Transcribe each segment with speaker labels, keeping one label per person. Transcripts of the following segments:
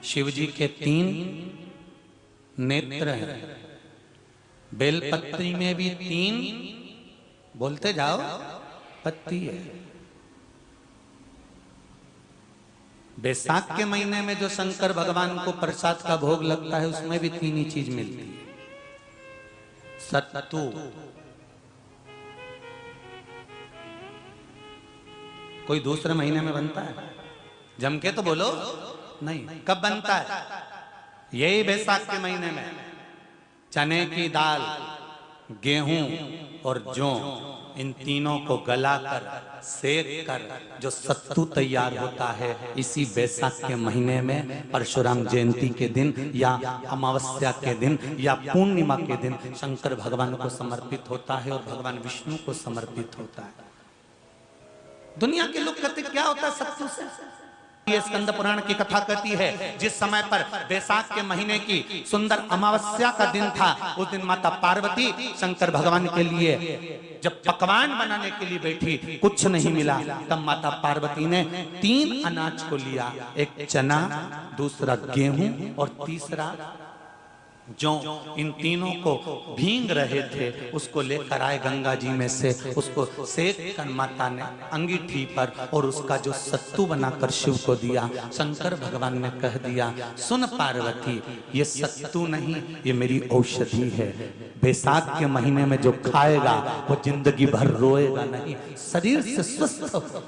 Speaker 1: शिव जी के 3 नेत्र हैं। बेलपत्री में भी 3, बोलते जाओ, पत्ती है। बैसाख के महीने में जो शंकर भगवान को प्रसाद का भोग लगता है उसमें भी 3 ही चीज मिलती है। सत्तू, कोई दूसरे महीने में बनता है? जम के तो बोलो नहीं। कब बनता है? यही बैसाख के महीने में। चने की दाल, गेहूं और जौ, इन तीनों को गलाकर सेक कर जो सत्तू तैयार होता है, इसी बैसाख के महीने में परशुराम जयंती के दिन या अमावस्या के दिन या पूर्णिमा के दिन शंकर भगवान को समर्पित होता है और भगवान विष्णु को समर्पित होता है। दुनिया के लोग कहते क्या होता है सत्तू से? ये स्कंद पुराण की कथा कहती है, जिस समय पर बैसाख के महीने की सुंदर अमावस्या का दिन था, उस दिन माता पार्वती शंकर भगवान के लिए जब पकवान बनाने के लिए बैठी, कुछ नहीं मिला, तब माता पार्वती ने 3 अनाज को लिया। एक चना, दूसरा गेहूं और तीसरा जौ। इन तीनों को भींग रहे थे, उसको लेकर आए गंगा जी में से, उसको सेक कर माता ने अंगीठी पर और उसका जो सत्तू बनाकर शिव को दिया। शंकर भगवान ने कह दिया, सुन पार्वती, ये सत्तू नहीं, ये मेरी औषधि है। बैसाख के महीने में जो खाएगा वो जिंदगी भर रोएगा नहीं, शरीर से स्वस्थ होगा।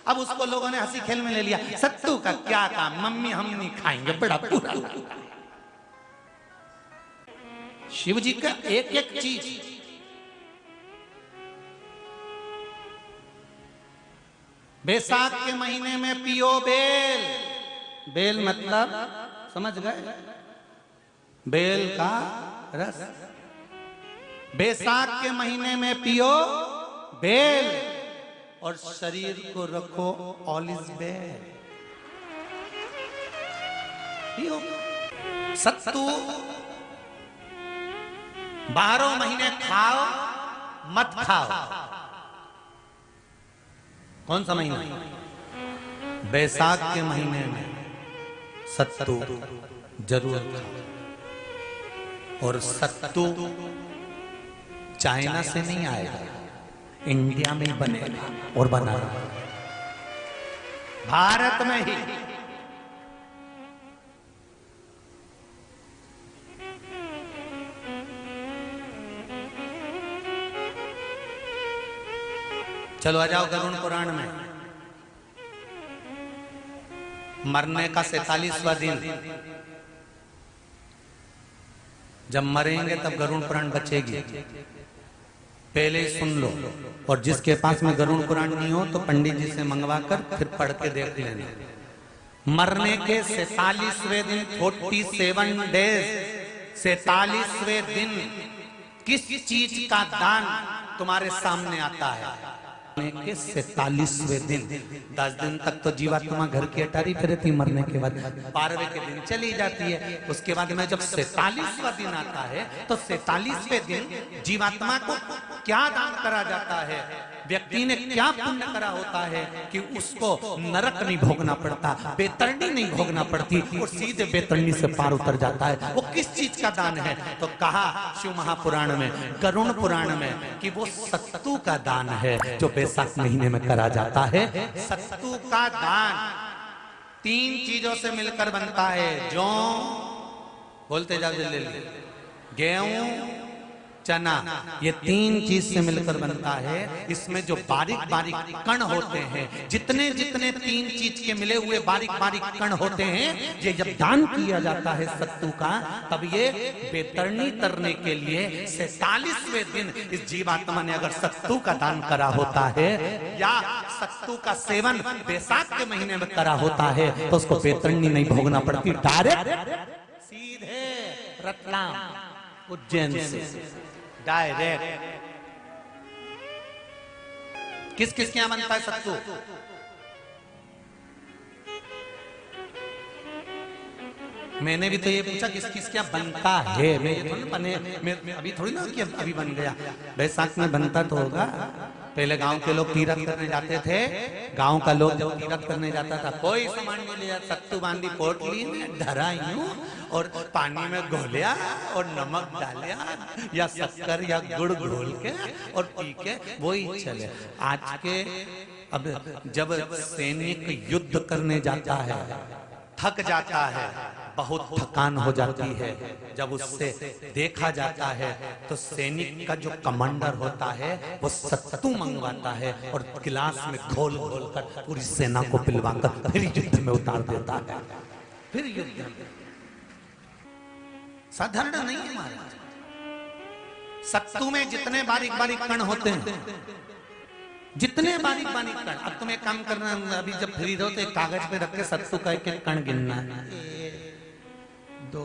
Speaker 1: अब उसको लोगों ने हंसी खेल में ले लिया। सत्तू का क्या काम, मम्मी हम नहीं खाएंगे, बड़ा पूरा। शिव जी का एक एक चीज, बैसाख के महीने में पियो बेल। बेल मतलब समझ गए? बेल का रस। बैसाख के महीने में पियो बेल और शरीर को रखो ऑलिव बेल। पियो सत्तू 12 महीने खाओ मत खाओ। कौन सा महीना? बैसाख के महीने में सत्तू जरूर खाओ। और सत्तू चाइना से नहीं आएगा, इंडिया में ही बनेगा और बना भारत में ही। चलो आ जाओ गरुड़ पुराण में। मरने का 47वां दिन, जब मरेंगे तब गरुड़ पुराण बचेगी। पहले ही सुन लो, और जिसके पास में गरुड़ पुराण नहीं हो तो पंडित जी से मंगवा कर फिर पढ़ के देख लेना। मरने के 47वें दिन, 47 डेज, 47वें दिन किस चीज का दान तुम्हारे सामने आता है? के 47वें दिन, 10 दिन तक तो जीवात्मा घर की अटारी फिर थी, मरने के बाद 12वें के दिन चली जाती है। उसके बाद में जब 47वां दिन आता है तो 47वें दिन जीवात्मा को क्या दान करा जाता है? व्यक्ति ने क्या पुण्य करा होता है कि उसको नरक नहीं भोगना पड़ता, बेतरनी नहीं भोगना पड़ती और सीधे बेतरनी से पार उतर जाता है। वो किस चीज का दान है? तो कहा शिव महापुराण में, गरुड़ पुराण में, कि वो सत्तू का दान है जो बैसाख महीने में करा जाता है। सत्तू का दान 3 चीजों से मिलकर बनता है। जौ, बोलते जाओ जल्दी, गेहूं, चना, ये 3 चीज से मिलकर बनता है। इसमें जो बारीक बारीक कण होते हैं, जितने जितने 3 चीज के मिले हुए बारीक बारीक कण होते हैं, ये जब दान किया जाता है सत्तू का, तब ये बेतरनी तरने के लिए 47वें दिन इस जीवात्मा ने अगर सत्तू का दान करा होता है या सत्तू का सेवन बैसाख के महीने में करा होता है, तो उसको बेतरनी नहीं भोगना पड़ती, डायरेक्ट सीधे रतलाम उज्जैन से डायरेक्ट। किस किस के यहां बनता है सत्तू? मैंने भी तो ये पूछा किस किस क्या बनता है, मैं ये थोड़ी बने, मैं अभी थोड़ी ना कि अभी बन गया। बैसाख में बनता तो होगा। पहले गांव के लोग तीरथ करने जाते थे, गांव का लोग जब तीरथ करने जाता था कोई सामान नहीं लिया, सत्तू बांधी पोटली में धरा यूं और पानी में घोलिया और नमक डालिया या शक्कर या गुड़ घोल के और पी के वही चले। आज के अब जब सैनिक युद्ध करने जाता है, थक जाता है, बहुत थकान हो जाती है, जब उससे देखा जाता है तो सैनिक का जो कमांडर होता है वो सत्तू मंगवाता है और गिलास में घोल घोल कर पूरी सेना को पिलवाकर फिर युद्ध में उतार देता है। फिर युद्ध साधारण नहीं है महाराज। सत्तू में जितने बारीक बारीक कण होते हैं, जितने बारीक बारीक कण, अब तुम्हें काम करना, अभी जब फ्री रहो तो एक कागज पे रख के सत्तू का एक कण गिनना, 1 2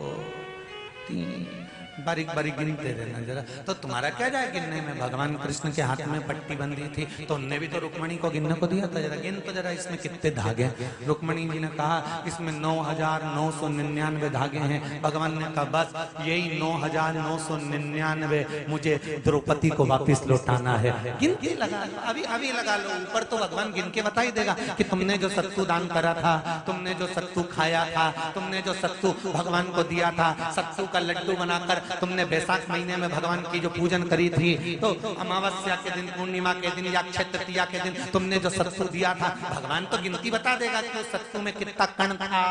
Speaker 1: 3 बारीक बारीक गिनते रहना जरा। तो तुम्हारा क्या जाए गिनने में? भगवान कृष्ण के हाथ में पट्टी बंधी थी तो उनने भी तो रुक्मणी को गिनने को दिया था, जरा गिन तो जरा इसमें कितने धागे। रुक्मणी जी ने कहा इसमें 9,999 धागे हैं। भगवान ने कहा बस यही 9,999 मुझे द्रौपदी को वापिस लौटाना है। गिनती लगा लो, अभी अभी लगा लो, ऊपर तो भगवान गिन के बता ही देगा कि तुमने जो सत्तू दान करा था, तुमने जो सत्तू खाया था, तुमने जो सत्तू भगवान को दिया था, सत्तू का लड्डू बनाकर तुमने बैसाख महीने में भगवान की जो पूजन करी थी, तो अमावस्या के दिन, पूर्णिमा के दिन या अक्षय तृतीया के दिन तुमने जो सत्तू दिया था, भगवान तो गिनती बता देगा कि उस सत्तू में कितना कण था।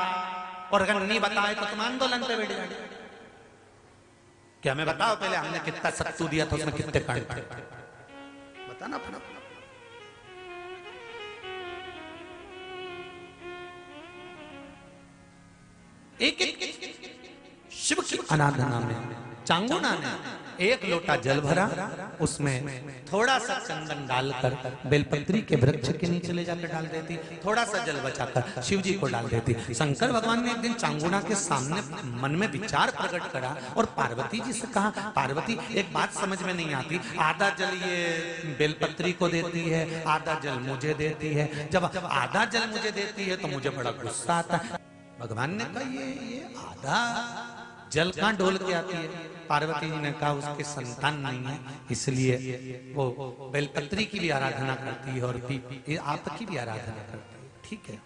Speaker 1: और अगर नहीं बताए तो तुम आंदोलन पे बैठ जाओ। क्या हमें बताओ पहले हमने कितना सत्तू दिया था, उसमें कितने कण थे, बताना पड़ा। एक शिव की आराधना में चांगुना ने 1 लोटा जल भरा, उसमें थोड़ा सा चंदन डालकर बेलपत्री के वृक्ष के नीचे ले जाकर डाल देती, थोड़ा सा जल बचाकर शिव जी को डाल देती। शंकर भगवान ने एक दिन चांगुना के सामने मन में विचार प्रकट करा और पार्वती जी से कहा, पार्वती एक बात समझ में नहीं आती, आधा जल ये बेलपत्री को देती है, आधा जल मुझे देती है, जब आधा जल मुझे देती है तो मुझे बड़ा गुस्सा आता है। भगवान ने कहा ये आधा जल कहां डोल के आती है? पार्वती जी ने कहा उसके संतान नहीं है, इसलिए वो बेलपत्री की भी आराधना करती है और आपकी भी आराधना करती है। ठीक है।